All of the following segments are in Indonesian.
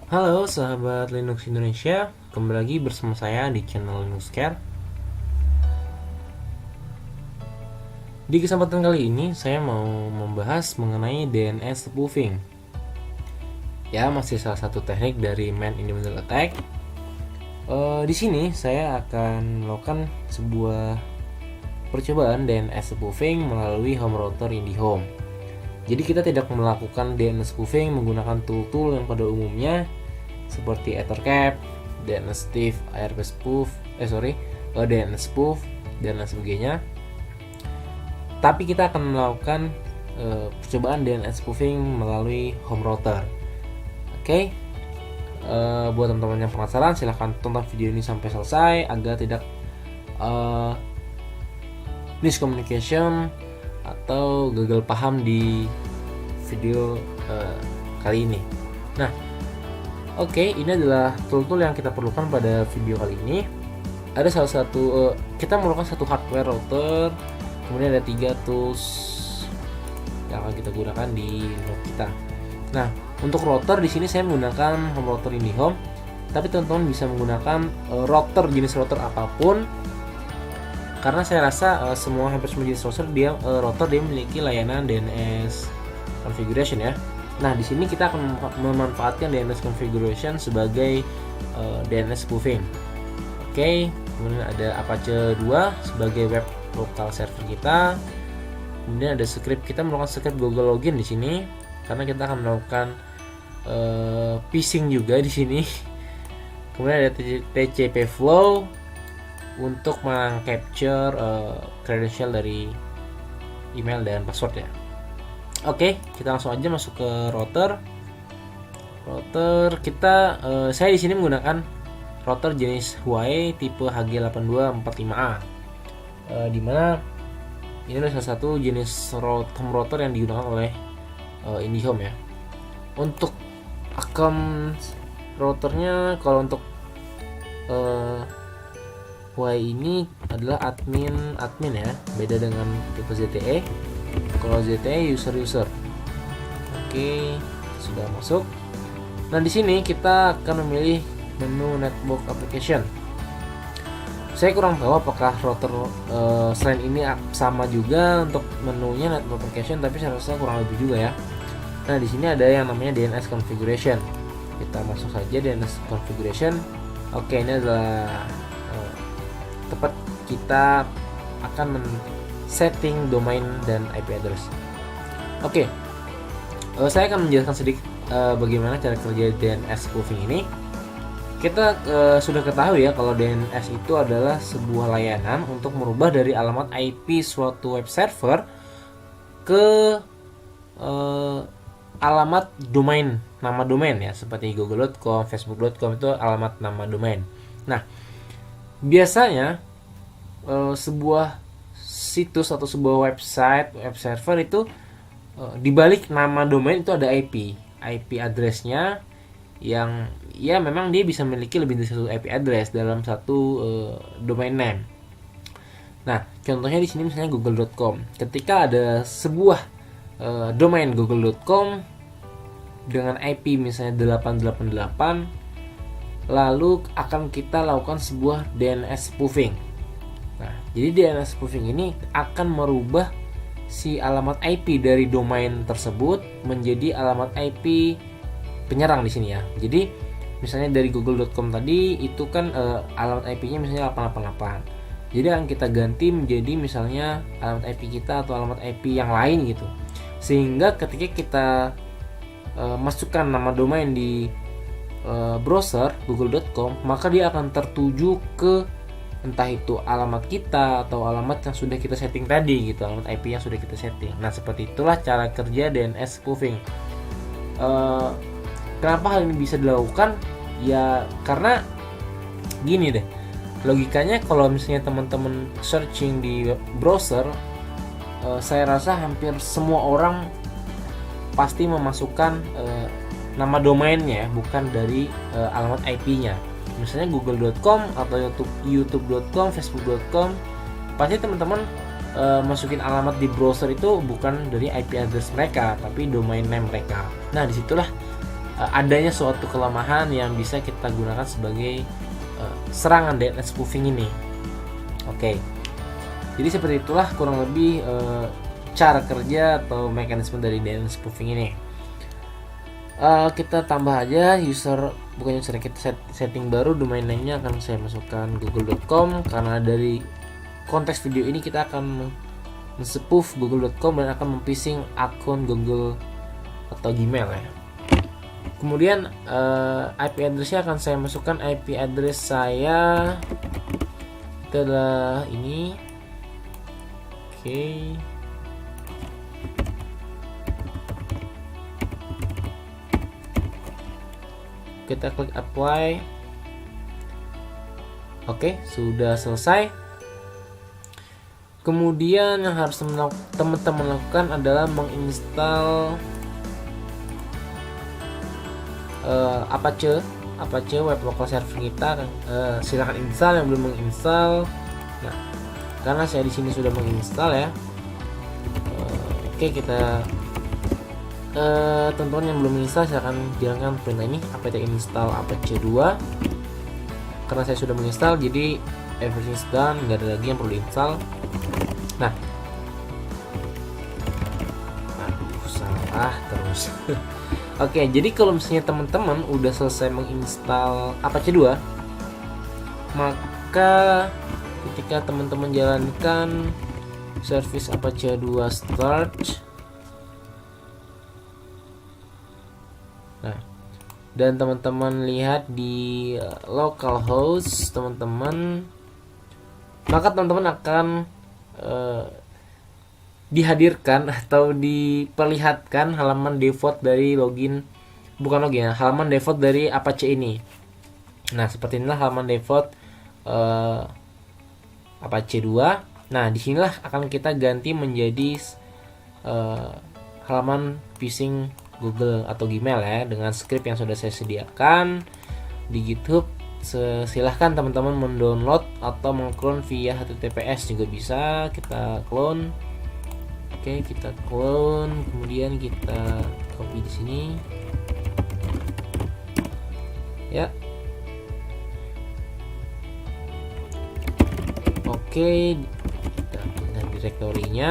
Halo sahabat Linux Indonesia, kembali lagi bersama saya di channel Linux Care. Di kesempatan kali ini saya mau membahas mengenai DNS spoofing. Ya, masih salah satu teknik dari man in the middle attack. Di sini saya akan melakukan sebuah percobaan DNS spoofing melalui home router IndiHome. Jadi kita tidak melakukan DNS spoofing menggunakan tool-tool yang pada umumnya seperti Ethercap, DNS Thief, ARP Spoof, DNS Spoof dan lain sebagainya. Tapi kita akan melakukan percobaan DNS spoofing melalui home router. Oke. Buat teman-teman yang penasaran, silahkan tonton video ini sampai selesai agar tidak miscommunication atau gagal paham di video kali ini. Nah, oke, ini adalah tool-tool yang kita perlukan pada video kali ini. Ada salah satu kita memerlukan satu hardware router, kemudian ada 3 tools yang akan kita gunakan di Linux kita. Nah, untuk router di sini saya menggunakan home router IndiHome, tapi teman-teman bisa menggunakan router jenis router apapun. Karena saya rasa hampir semua jenis router dia memiliki layanan DNS configuration ya. Nah, di sini kita akan memanfaatkan DNS configuration sebagai DNS spoofing. Oke, kemudian ada Apache 2 sebagai web local server kita. Kemudian ada script, kita melakukan script Google Login di sini karena kita akan melakukan phishing juga di sini. Kemudian ada TCP flow untuk meng-capture credential dari email dan password ya. Oke, kita langsung aja masuk ke router. Router kita saya di sini menggunakan router jenis Huawei tipe HG8245A. Di mana ini adalah salah satu jenis home router yang digunakan oleh IndiHome ya. Untuk akun routernya, kalau untuk Huawei ini adalah admin ya, beda dengan tipe ZTE. Kalau ZTE user. Oke, sudah masuk. Nah, di sini kita akan memilih menu network application. Saya kurang tahu apakah router selain ini sama juga untuk menunya network application, tapi saya rasa kurang lebih juga ya. Nah, di sini ada yang namanya DNS configuration. Kita masuk saja DNS configuration. Oke, ini adalah tempat kita akan setting domain dan IP address. Oke, saya akan menjelaskan sedikit bagaimana cara kerja DNS spoofing ini. Kita sudah ketahui ya kalau DNS itu adalah sebuah layanan untuk merubah dari alamat IP suatu web server ke alamat domain, nama domain ya, seperti google.com, facebook.com itu alamat nama domain. Nah, biasanya sebuah situs atau sebuah website, web server itu di balik nama domain itu ada IP address-nya yang ya memang dia bisa memiliki lebih dari satu IP address dalam satu domain name. Nah, contohnya di sini misalnya google.com. Ketika ada sebuah domain google.com dengan IP misalnya 888, lalu akan kita lakukan sebuah DNS spoofing. Nah, jadi DNS spoofing ini akan merubah si alamat IP dari domain tersebut menjadi alamat IP penyerang di sini ya. Jadi misalnya dari google.com tadi itu kan alamat IP-nya misalnya 888. Jadi akan kita ganti menjadi misalnya alamat IP kita atau alamat IP yang lain gitu. Sehingga ketika kita masukkan nama domain di browser google.com, maka dia akan tertuju ke entah itu alamat kita atau alamat yang sudah kita setting tadi gitu, alamat IP yang sudah kita setting. Nah, seperti itulah cara kerja DNS spoofing. Kenapa hal ini bisa dilakukan? Ya karena gini deh, logikanya kalau misalnya teman-teman searching di browser, saya rasa hampir semua orang pasti memasukkan nama domainnya bukan dari alamat IP-nya. Misalnya google.com atau youtube.com, facebook.com, pasti teman-teman masukin alamat di browser itu bukan dari IP address mereka, tapi domain name mereka. Nah, disitulah adanya suatu kelemahan yang bisa kita gunakan sebagai serangan DNS spoofing ini. Oke. Jadi seperti itulah kurang lebih cara kerja atau mekanisme dari DNS spoofing ini. Kita tambah aja bukan user, kita setting baru, domain name-nya akan saya masukkan google.com, karena dari konteks video ini kita akan men-spoof google.com dan akan memphishing akun Google atau Gmail ya. Kemudian IP address-nya akan saya masukkan IP address saya adalah ini. Oke. Kita klik apply. Oke, sudah selesai. Kemudian yang harus teman-teman lakukan adalah menginstal Apache web local server kita. Silahkan install yang belum menginstal. Nah, karena saya di sini sudah menginstal ya. Oke, kita teman-teman yang belum menginstal silahkan jalankan perintah ini apt install apache 2. Karena saya sudah menginstal, jadi everything is done, nggak ada lagi yang perlu diinstal. Nah, aduh salah terus. Oke, jadi kalau misalnya teman-teman udah selesai menginstal Apache 2, maka ketika teman-teman jalankan service Apache 2 start, nah, dan teman-teman lihat di localhost teman-teman, maka teman-teman akan dihadirkan atau diperlihatkan halaman default dari halaman default dari Apache ini. Nah, seperti inilah halaman default Apache 2. Nah, disinilah akan kita ganti menjadi halaman phishing Google atau Gmail ya, dengan script yang sudah saya sediakan di GitHub. Silahkan teman-teman mendownload atau mengclone via HTTPS juga bisa. Kita clone. Oke, kita clone, kemudian kita copy di sini. Ya. Oke, kita pindah direktorinya.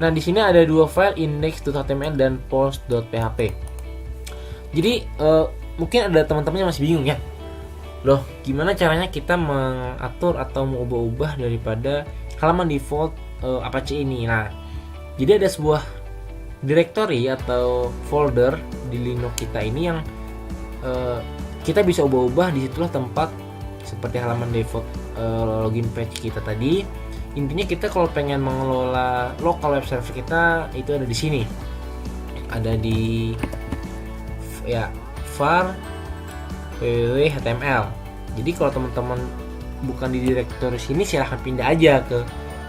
Nah, di sini ada dua file, index.html dan post.php. Jadi mungkin ada teman-teman yang masih bingung ya. Loh, gimana caranya kita mengatur atau mengubah-ubah daripada halaman default Apache ini? Nah, jadi ada sebuah directory atau folder di Linux kita ini yang kita bisa ubah-ubah. Disitulah tempat seperti halaman default login page kita tadi. Intinya kita kalau pengen mengelola local web server kita itu ada di sini. Ada di var www.html. Jadi kalau teman-teman bukan di direktori sini, silahkan pindah aja ke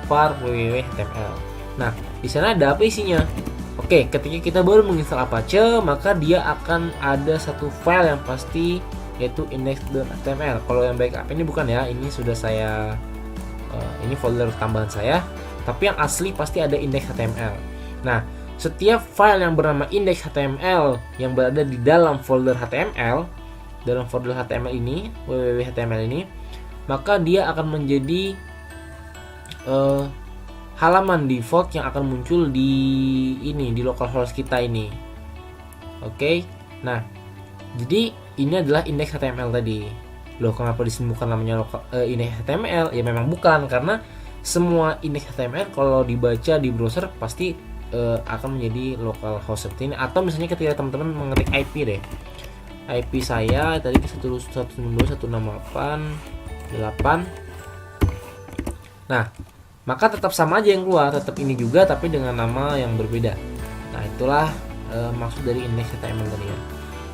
var www.html. Nah, di sana ada apa isinya? Oke, ketika kita baru menginstal Apache, maka dia akan ada satu file yang pasti, yaitu index.html. Kalau yang backup ini bukan ya, ini sudah saya ini folder tambahan saya, tapi yang asli pasti ada index.html. Nah, setiap file yang bernama index.html yang berada di dalam folder HTML, ini www.html ini, maka dia akan menjadi halaman default yang akan muncul di localhost kita ini. Oke. Nah, jadi ini adalah index.html tadi. Loh, kenapa disini bukan namanya index.html? Ya memang bukan, karena semua index.html kalau dibaca di browser pasti akan menjadi localhost seperti ini. Atau misalnya ketika teman-teman mengetik IP deh, IP saya tadi 192.168. Nah, maka tetap sama aja yang keluar, tetap ini juga tapi dengan nama yang berbeda. Nah, itulah maksud dari index.html tadi ya.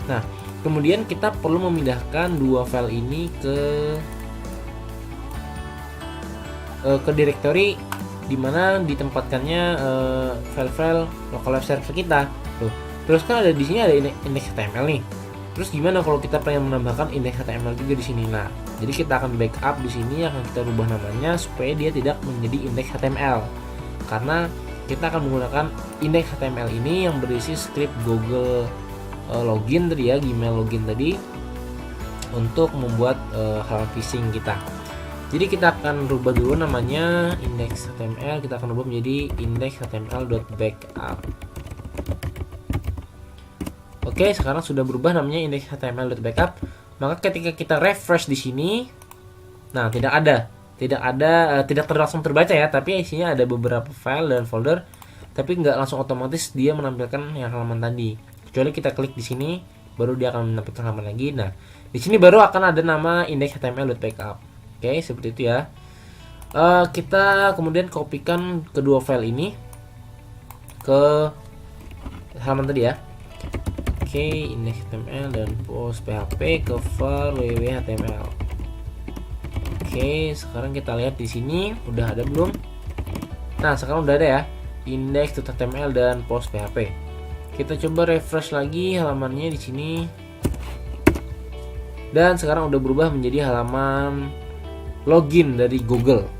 Nah, kemudian kita perlu memindahkan dua file ini ke directory di mana ditempatkannya file-file local web server kita. Tuh. Terus kan ada di sini ada index.html nih. Terus gimana kalau kita pengen menambahkan index.html juga di sini? Nah, jadi kita akan backup di sini, akan kita rubah namanya supaya dia tidak menjadi index.html. Karena kita akan menggunakan index.html ini yang berisi script Google login tadi ya, Gmail login tadi, untuk membuat halaman phishing kita. Jadi kita akan rubah dulu namanya index.html, kita akan rubah menjadi index.html.backup. Oke, sekarang sudah berubah namanya index.html.backup. Maka ketika kita refresh di sini, nah tidak langsung terbaca ya, tapi isinya ada beberapa file dan folder, tapi nggak langsung otomatis dia menampilkan yang halaman tadi. Kecuali kita klik di sini, baru dia akan menampilkan halaman lagi. Nah, di sini baru akan ada nama index.html.backup. Oke, seperti itu ya. Kita kemudian kopikan kedua file ini ke halaman tadi ya. Oke, index.html dan post php ke file www.html. Oke, sekarang kita lihat di sini udah ada belum? Nah, sekarang udah ada ya, index.html dan post php. Kita coba refresh lagi halamannya di sini. Dan sekarang udah berubah menjadi halaman login dari Google.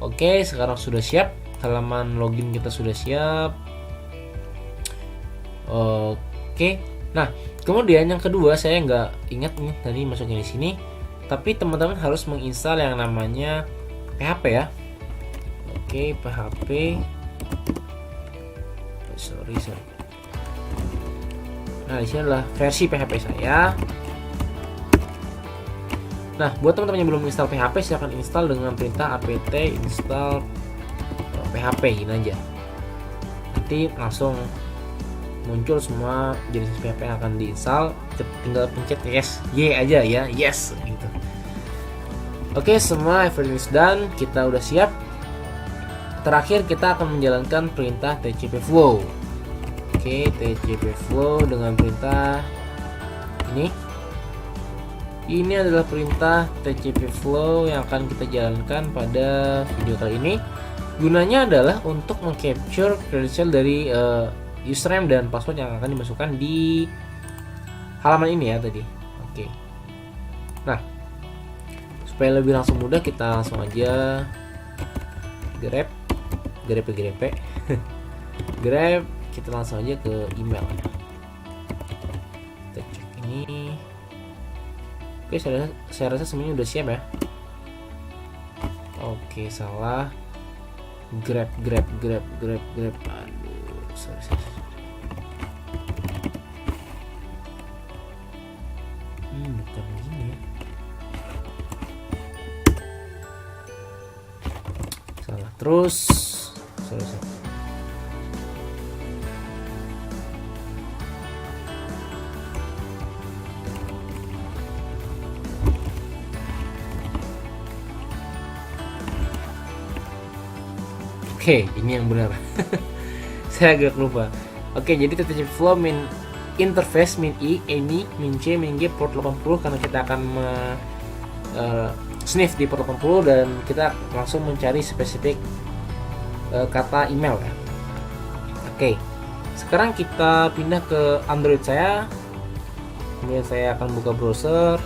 Oke, sekarang sudah siap. Halaman login kita sudah siap. Oke, nah kemudian yang kedua saya nggak ingat nih tadi masukin di sini, tapi teman-teman harus menginstal yang namanya PHP ya. Oke, PHP. Sorry. Nah, di sini adalah versi PHP saya. Nah, buat teman-teman yang belum install PHP, silahkan install dengan perintah apt install PHP, gini aja. Nanti langsung muncul semua jenis PHP yang akan diinstal, tinggal pencet Y aja ya, yes gitu. Oke, semua everything is done, kita udah siap. Terakhir kita akan menjalankan perintah tcpflow. Oke, tcpflow dengan perintah ini adalah perintah tcpflow yang akan kita jalankan pada video kali ini. Gunanya adalah untuk mengcapture credential dari username dan password yang akan dimasukkan di halaman ini ya tadi. Oke. Nah, supaya lebih langsung mudah, kita langsung aja grab, kita langsung aja ke email. Kita cek ini. Oke, saya rasa semuanya udah siap ya. Oke, salah. Grab. Aduh, sorry. Bukan gini ya. Salah terus. Sorry. Oke, ini yang benar. Saya agak lupa. Oke, jadi tcpflow min interface min i, ini min c, min g port 80 karena kita akan sniff di port 80 dan kita langsung mencari spesifik kata email ya. Oke, sekarang kita pindah ke Android saya. Kemudian saya akan buka browser.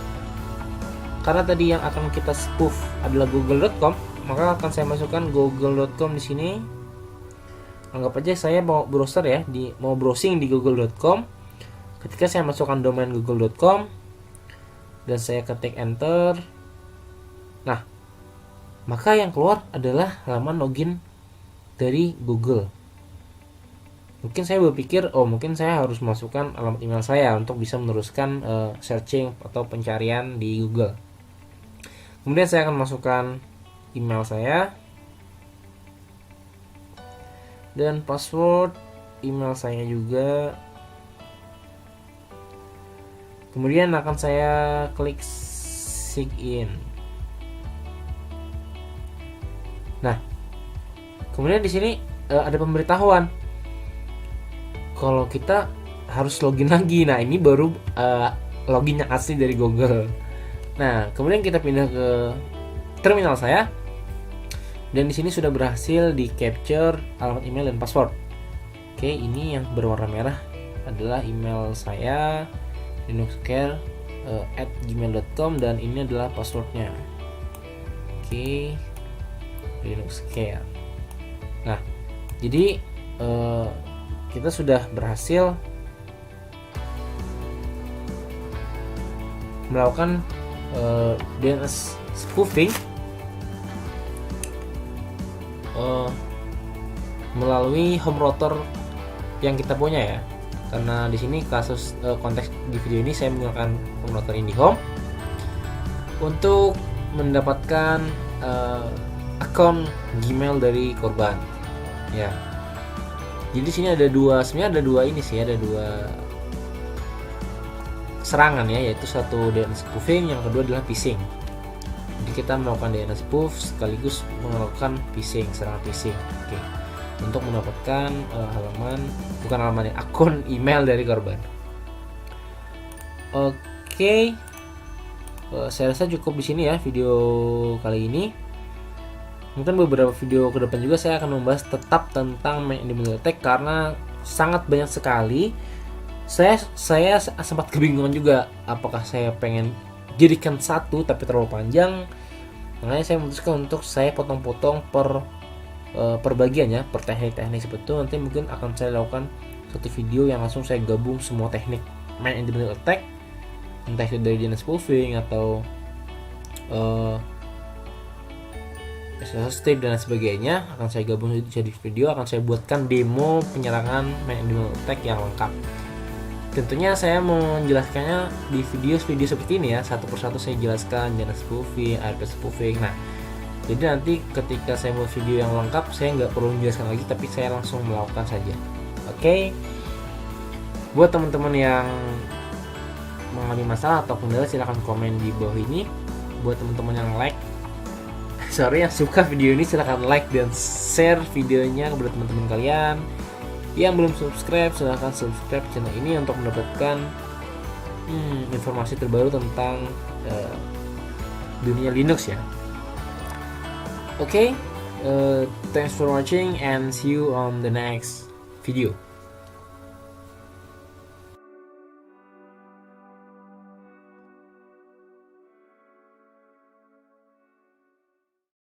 Karena tadi yang akan kita spoof adalah google.com, maka akan saya masukkan google.com di sini. Anggap aja saya mau browser ya, mau browsing di google.com. Ketika saya masukkan domain google.com dan saya ketik enter, nah maka yang keluar adalah halaman login dari Google. Mungkin saya berpikir, mungkin saya harus masukkan alamat email saya untuk bisa meneruskan searching atau pencarian di Google. Kemudian saya akan masukkan email saya dan password email saya juga. Kemudian akan saya klik sign in. Nah, kemudian di sini ada pemberitahuan kalau kita harus login lagi. Nah, ini baru login yang asli dari Google. Nah, kemudian kita pindah ke terminal saya. Dan di sini sudah berhasil di capture alamat email dan password. Oke, ini yang berwarna merah adalah email saya, linuxcare@gmail.com, dan ini adalah passwordnya. Oke, linuxcare. Nah, jadi kita sudah berhasil melakukan DNS spoofing melalui home router yang kita punya ya. Karena di sini kasus konteks di video ini saya menggunakan home router IndiHome untuk mendapatkan akun Gmail dari korban. Ya. Jadi di sini sebenarnya ada dua serangan ya, yaitu satu DNS spoofing, yang kedua adalah phishing. Jadi kita melakukan DNS spoof sekaligus melakukan phishing, serangan phishing. Oke. Untuk mendapatkan akun email dari korban. Oke. Saya rasa cukup di sini ya video kali ini. Mungkin beberapa video ke depan juga saya akan membahas tetap tentang man in the middle attack karena sangat banyak sekali. Saya sempat kebingungan juga apakah saya pengen jadikan satu tapi terlalu panjang. Makanya saya memutuskan untuk saya potong-potong per bagian ya, per teknik-teknik seperti itu. Nanti mungkin akan saya lakukan satu video yang langsung saya gabung semua teknik man in the middle attack, entah itu dari DNS spoofing atau SSH strip dan sebagainya, akan saya gabung jadi video, akan saya buatkan demo penyerangan man in the middle attack yang lengkap. Tentunya saya menjelaskannya di video-video seperti ini ya, satu persatu saya jelaskan DNS spoofing, IP spoofing. Nah, jadi nanti ketika saya buat video yang lengkap, saya nggak perlu menjelaskan lagi, tapi saya langsung melakukan saja. Oke. Buat teman-teman yang mengalami masalah atau kendala, silahkan komen di bawah ini. Buat teman-teman yang yang suka video ini, silahkan like dan share videonya kepada teman-teman kalian. Yang belum subscribe, silahkan subscribe channel ini untuk mendapatkan informasi terbaru tentang dunia Linux ya. Oke, thanks for watching and see you on the next video.